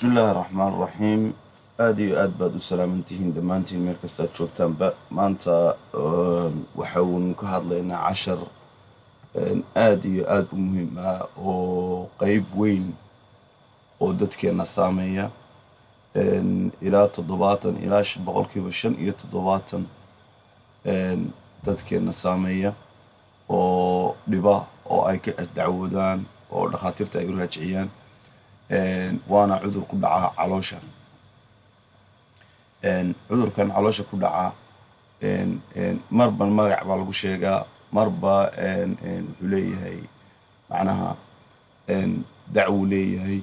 بسم الله الرحمن الرحيم. آدي آد باد وسلامتين دمانتين ميركستات شوكتان با مانتا وحاون كهاد لنا 10 آدي آد مهمة oo qayb weyn oo dadkeena saameeya ilaa 70 ilaa boqolkiiba 75 dadkeena saameeya oo dhiba oo ay ka dacwoodaan oo dhakhaatiirta ay u raajiciyaan waana cudur ku dhaca caloosha cudurkan caloosha ku dhaca marban magac baa lagu sheegaa marba wuxuu leeyahay macnaha dacwo leeyahay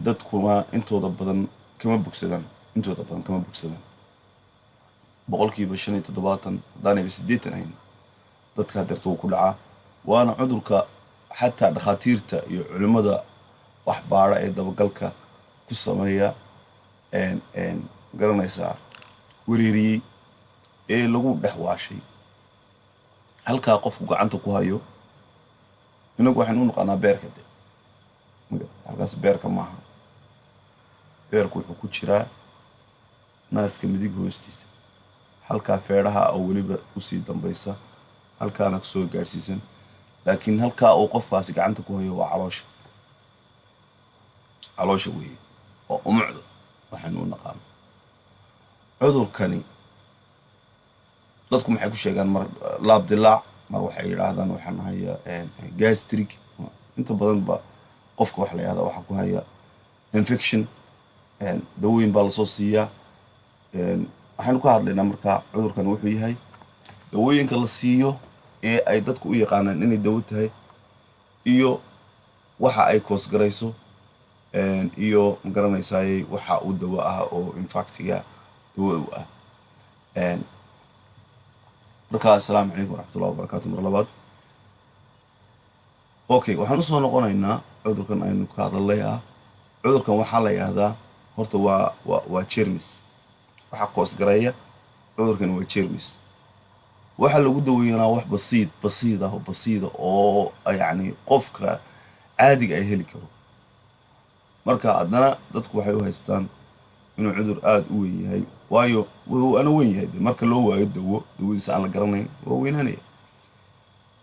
dadkuna intooda badan kama bogsadaan boqolkiiba 75 haddaanayba 80 ahayn dadka hadeerta wuu ku dhacaa waana cudurka xataa dhakhaatiirta iyo culimmada wax baara ee dabagalka ku sameeya garanaysaa wereeriyey ee lagu dhex waashay halkaa qofku gacanta ku hayo inagu waxaan u naqaanaa beerka de halkaas beerka maaha beerku wuxuu ku jiraa naaska midig hoostiisa halkaa feedhaha oo weliba usii dambaysa halkaana kusoo gaadhsiisan laakiin halkaa uu qofkaasi gacanta ku hayo waa caloosha weeye oo umucda waxaan u naqaano cudurkani dadku maxay ku sheegaan mar laab dilaac mar waxay yiraahdaan waxaan hayaa gastric inta badan ba qofka wax la yiraahdo waxa ku haya infection dawooyin baa la soo siiyaa waxaan ku hadlaynaa marka cudurkan wuxuu yahay dawooyinka la siiyo ee ay dadku u yaqaanaan inay dawo tahay iyo waxa ay koos garayso iyo magaranaysaay waxa uu dawo ah oo infactiga dawo u ah marka assalaamu calaykum waraxmatullahi wabarakaatuh mar labaad okay waxaan usoo noqonaynaa cudurkan aynu ka hadalay cudurkan waxaa la yiraahdaa horta waa jeermis waxa koos gareeya cudurkan waa jeermis waxa lagu daweeyaa wax basiida oo yani qofka caadiga ay heli karo marka adana dadku waxay u haystaan inuu cudur aad u weyn yahay waayo wuxuu ana weyn yahay marka loo waayo dawadiisa aan la garanayn waa weynaanaya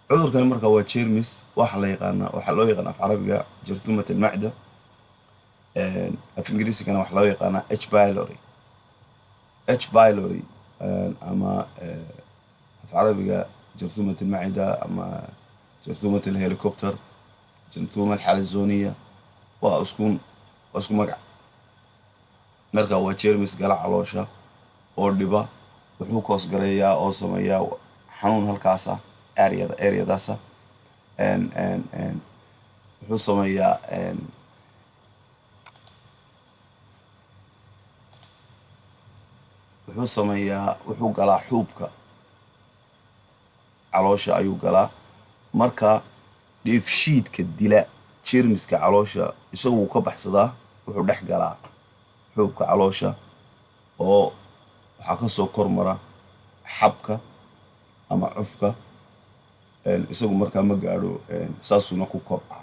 cudurkan marka waa jeermis waxa loo yaqaan af carabiga jarthumat al-macda af ingiriisigana waxa loo yaqaan H pylori ama af carabiga jarthumat al-macda ama jarthumat al-helicopter jarthuma al-halazoniya waa isku magac marka waa jeermis gala caloosha oo dhiba wuxuu koos gareeyaa oo sameeyaa xanuun halkaas areadaas wuxuu sameeyaa wuxuu galaa xuubka caloosha ayuu galaa marka dheefshiidka dila jeermiska caloosha isagu ka baxsadaa wuxuu dhex galaa xuubka caloosha oo waxa ka soo kormara xabka ama cufka isagu markaa ma gaadho saasuna ku kobca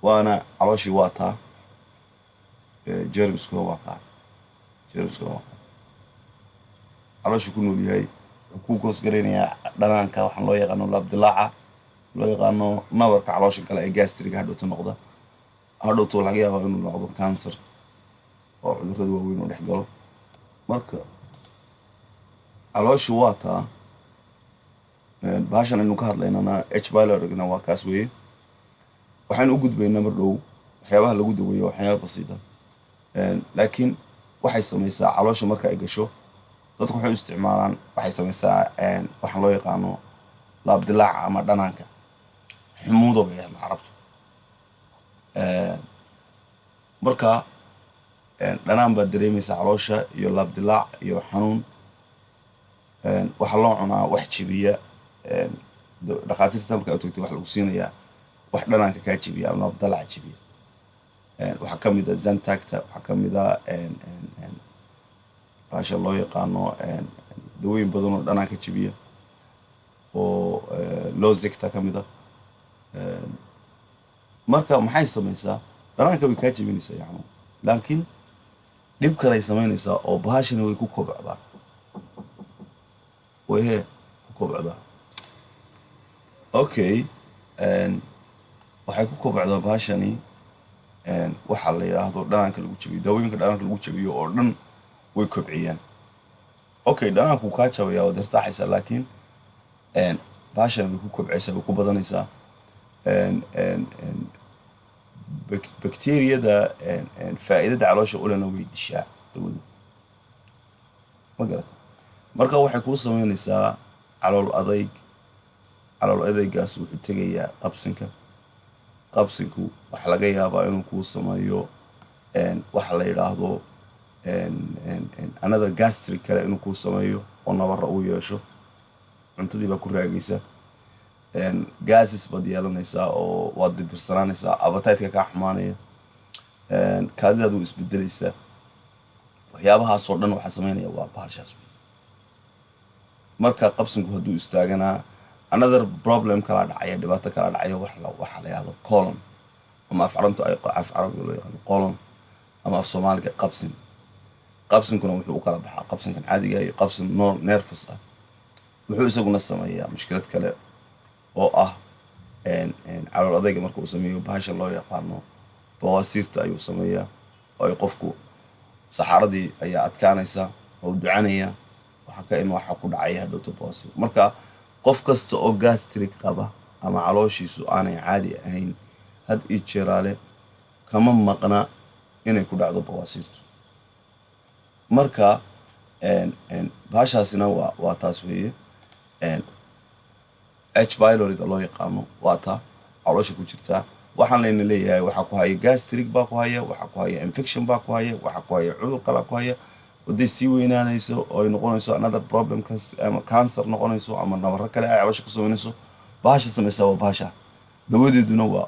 waana calooshii waa taa jeermiskuna waa kaa calooshu ku nool yahay wuxuu ku koos gareynayaa dhanaanka waxaan loo yaqaano laabdilaaca loo yaqaano nabarka caloosha kale ee gastriga hadhowto laga yaabo inuu noqdo cancer oo cudurrada waaweyn oo dhex galo marka calooshu waa taa baashan aynu ka hadlaynana H pylorigna waa kaas weeye waxaan u gudbaynaa mar dhow waxyaabaha lagu daweeyo waxyaabo basiida laakiin waxay samaysaa caloosha marka ay gasho dadku waxay u isticmaalaan waxay samaysaa waxaan loo yaqaano laabdilaaca ama dhanaanka xumuudo bay ahayd carabtu marka dhanaan baa dareemaysa caloosha iyo laabdilaac iyo xanuun waxaa loo cunaa wax jibiya dhakhaatiirta marka aad tagtay wax lagu siinayaa wax dhanaanka kaa jibiya ama laabdilaaca jibiya waxaa ka mid ah Zantacta waxaa ka mid ah baasha loo yaqaano dawooyin badan oo dhanaanka jibiya oo Lozicta ka mid ah marka maxay samaysaa dhanaanka way kaa jebinaysaa yacni laakiin dhib kale ay samaynaysaa oo bahashani way ku kobcdaa way ku kobcdaa okay waxay ku kobcdaa bahashani waxa la yiraahdo dhanaanka lagu jabiyo daawooyinka dhanaanka lagu jabiyo oo dhan way kobciyaan okay dhanaanku kaa jabaya oo dirtaaxaysa laakiin bahashani way ku kobcaysaa way ku badanaysaa bakteeriyada faa'iidada caloosha u lena way dishaa dawadu ma garata marka waxay kuu samaynaysaa calool adaygaas wuxuu tegayaa qabsinku waxa laga yaabaa inuu kuu sameeyo waxa la yidhaahdo another gastric kale inuu kuu sameeyo oo nabarra uu yeesho cuntadii baa ku raagaysa gases baad yeelanaysaa oo waad dibirsanaanaysaa appetite-ka kaa xumaanaya kaadidaadu isbedelaysaa waxyaabahaasoo dhan waxaa samaynaya waa bahashaas marka qabsinku hadduu istaaganaa another problem kala dhacaya dhibaato kala dhacaya waxa la yiraahdo colon ama af carabiga loo yaqaan colon ama af Soomaaliga qabsinkuna wuxuu u kala baxaa qabsinkan caadiga iyo qabsin nervous ah wuxuu isaguna sameeyaa mushkilad kale oo ah calool adayga marka uu sameeyo bahasha loo yaqaano bawasiirta ayuu sameeyaa oo ay qofku saxaradii ayaa adkaanaysa oo ducanaya waxa ku dhacaya hadhowto bawasiir marka qof kasta oo gastric qaba ama calooshiisu aanay caadi ahayn had iyo jeeraale kama maqna inay ku dhacdo bawasiirtu marka bahashaasina waa taas weeye H pylori loo yaqaano waa taa caloosha ku jirta waxaan layna leeyahay waxa ku haya gastric baa ku haya waxa ku haya infection baa ku haya waxa ku haya cudur kala ku haya ودي وينانيسو أو نقولنيسو another problem cancer نقولنيسو أما نمرة كلا علاش كسوينيسو باشا سميسو باشا دودي دنوا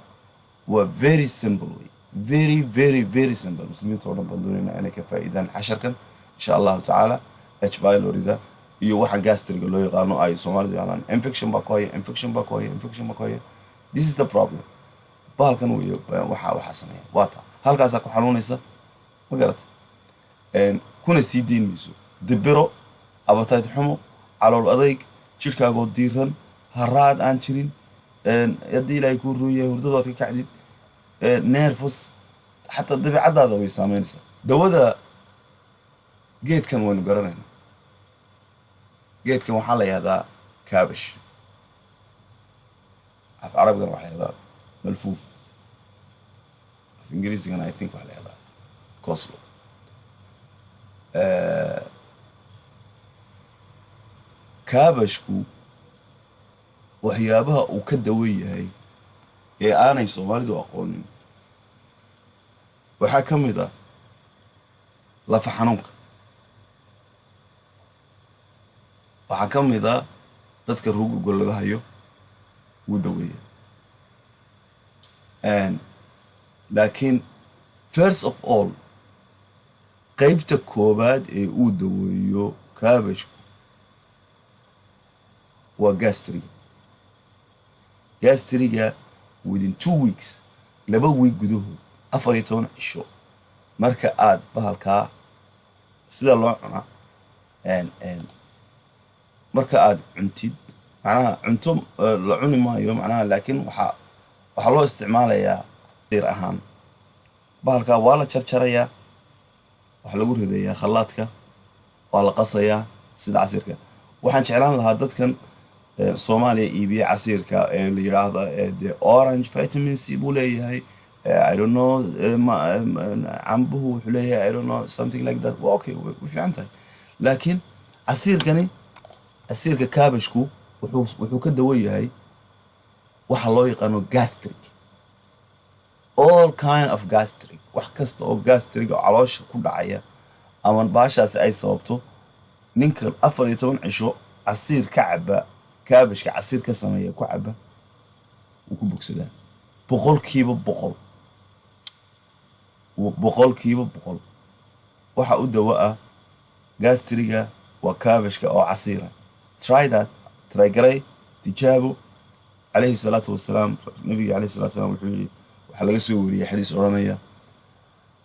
very simple very simple مسلمين طبعا بدوننا أنا كفائدة عشر كان إن شاء الله تعالى H pylori ذا يو واحد gastric اللي يقارنوا أي سومالي يعني infection باكوية this is the problem بالكن ويا وحا سمية واتا هل كذا كحنونيسا ما قلت kuna sii deyn mayso dibiro appetite xumo calool adayg jirkaaga oo diiran haraad aan jirin haddii ilaahay kuu ruuyahay hurdadood ka kacdid nervous xataa dabeecadaada way saameynaysaa dawada geedkan waynu garanaynaa geedkan waxaa la yihahdaa kaabash af carabigana waxaa la yihahdaa malfuuf af ingiriisigana I think waxaa la yihahdaa coslo kaabashku waxyaabaha uu ka dawan yahay ee aanay Soomaalidu aqoonin waxaa ka mid ah lafa xanuunka waxaa ka mid ah dadka ruuga laga hayo uu daweeyaa laakiin first of all qaybta koobaad ee uu daweeyo kaabashku waa gastriga within 2 weeks 2 week gudahood 14 cisho marka aad bahalkaa sida loo cuna marka aad cuntid macnaha cunto la cuni maayo macnaha laakiin waxa loo isticmaalayaa dir ahaan bahalkaa waa la jarjarayaa waxa lagu ridayaa khalaadka waa la qasayaa sida casiirka waxaan jeclaan lahaa dadkan Soomaaliya iibiya casiirka ee la yiraahdo the orange vitamin C buu leeyahay I don't know cambuhu wuxuu leeyahay I don't know something like that okay way fiican tahay laakiin casiirka kaabashku wuxuu ka dawan yahay waxa loo yaqaano gastric all kind of gastric wax kasta oo gastric oo caloosha ku dhacaya ama baashaas ay sababto ninka 14 cisho casiir ka caba kaabashka casiir ka sameeya ku caba uu ku bogsadaa boqolkiiba boqol waxa u dawa ah gastriga waa kaabashka oo casiira try garay tijaabo عليه الصلاة والسلام النبي عليه الصلاة والسلام وحولي waxaa laga soo wariyay xadiis odhanaya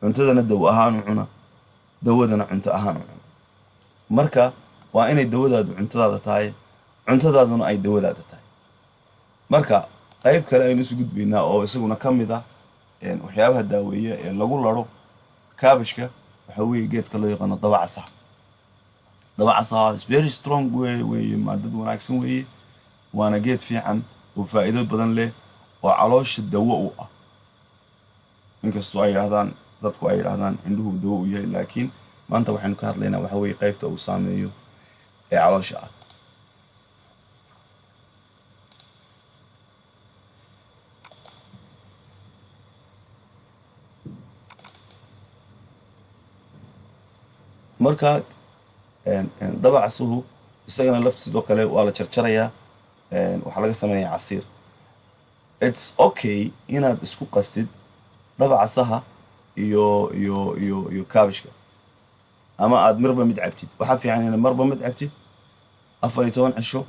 cuntadana dawo ahaan u cuna dawadana cunto ahaan u cuna marka waa inay dawadaadu cuntadaada tahay cuntadaaduna ay dawadaada tahay marka qayb kale aynu isu gudbaynaa oo isaguna ka mid ah waxyaabaha daaweeya ee lagu laro kaabashka waxa weeye geedka loo yaqaano dabacasaha dabacasaha is very strong weeye maadad wanaagsan weeye waana geed fiican oo faa'iido badan leh oo caloosha dawo u ah inkastoo ay yidhaahdaan dadku ay yidhaahdaan indhuhu dawo u yahay laakiin maanta waxaynu ka hadlaynaa waxa weeye qaybta uu saameeyo ee caloosha ah marka dabacasuhu isagana lafta sidoo kale waa la jarjarayaa waxaa laga samaynayaa casiir it's okay inaad isku qastid dabacasaha iyo kaabishka ama aad marba mid cabtid waxaa fiican inaad marba mid cabtid 14 cisho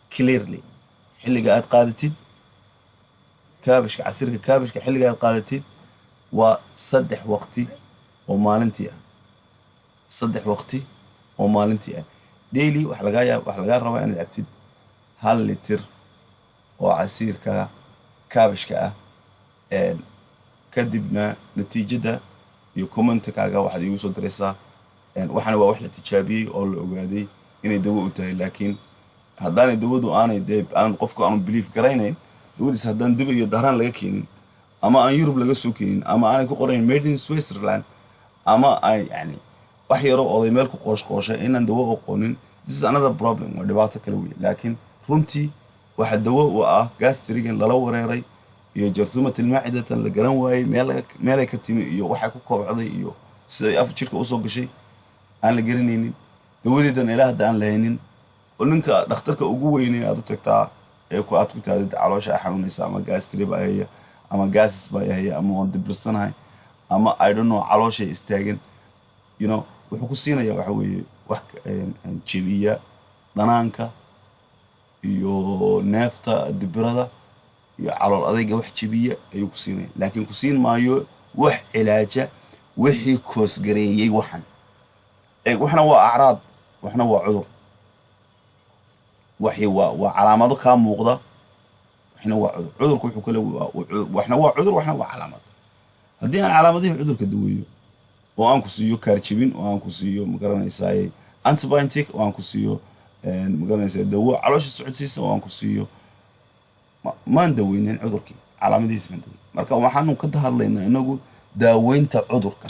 clearly xilliga aad qaadatid kaabishka casiirka kaabishka xilliga aad qaadatid waa 3 waqti oo maalintii ah 3 waqti oo maalintii ah daily wax laga rabaa inaad cabtid 1 litir oo casiirka kaabishka ah kadibna natiijada iyo commentkaaga waxaad igu soo diraysaa waxana waa wax la tijaabiyey oo la ogaaday inay dawo u tahay laakiin haddaanay dawadu aanay aan qofku aanu belief garaynayn dawadiis haddaan Dubai iyo Dahraan laga keenin ama aan Yurub laga soo keenin ama aanay ku qorayn made in Switzerland ama ay yani wax yaro oday meel ku qooshay inaan dawo aqoonin this is another problem waa dhibaato kale weey laakiin runtii waxa dawo u ah gastrigan lala wareeray iyo jartumada ilmaacidatan la garan waayay meel ay ka timi iyo waxa ku koobcday iyo sida af jirka u soo gashay aan la garanaynin dawadeedan ilaa hadda aan lahaynin oo ninka dhakhtarka ugu weynay aad u tagtaa ee ku aad ku taadid caloosha xanuunaysa ama gastri baa haya ama gases baa haya ama waan debressanahay ama I don't know caloosha istaagan you know wuxuu ku siinaya waxa weeye wax jibiya dhanaanka iyo neefta dibirada iyo calool adayga wax jibiya ayuu ku siinaya laakiin ku siin maayo wax cilaaja wixii koos gareeyay waxna waa acraad waxna waa cudur waa calaamado ka muuqda waxna waa cudur cudurku wuxuu kale waxna waa cudur waxna waa calaamad haddii aan calaamadaha cudurka daweeyo oo aan ku siiyo kaarjibin oo aan ku siiyo magaranaysaa antibiotic oo aan ku siiyo magaranaysaa dawo caloosha socodsiisa oo aan ku siiyo maan daweynin cudurkii calaamadihiisa ma daweyn marka waxaanu ka hadlaynaa inagu daaweynta cudurka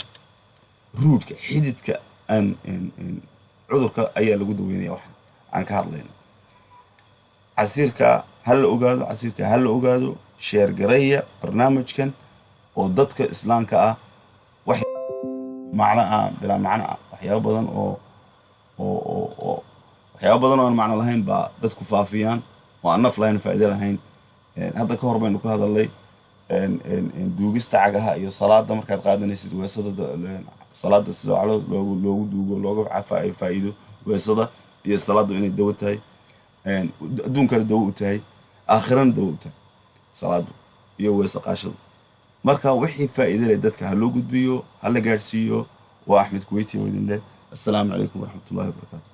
roodka xididka aan cudurka ayaa lagu daweynaya waxaan aan ka hadlaynaa casiirka hal la ogaado share gareeya barnaamijkan oo dadka islaamka ah wax macna bila macna waxyaabo badan oo aan macna lahayn ba dadku faafiyaan oo aan naf lahayn faa'iido lahayn hadda ka hor baynu ka hadalay duugista cagaha iyo salaada markaad qaadanaysid weesada salaada sida calood loogu duugo looga faa'iido weesada iyo salaadu inay dawo tahay adduunkana dawo u tahay aakhirana dawo u tahay salaadu iyo weesa qaashadu marka wixii faa'iido leh dadka ha loo gudbiyo ha la gaarsiiyo waa Axmed Kuwaiti oo idin leh assalaamu calaykum waraxmatullaahi wabarakaatuh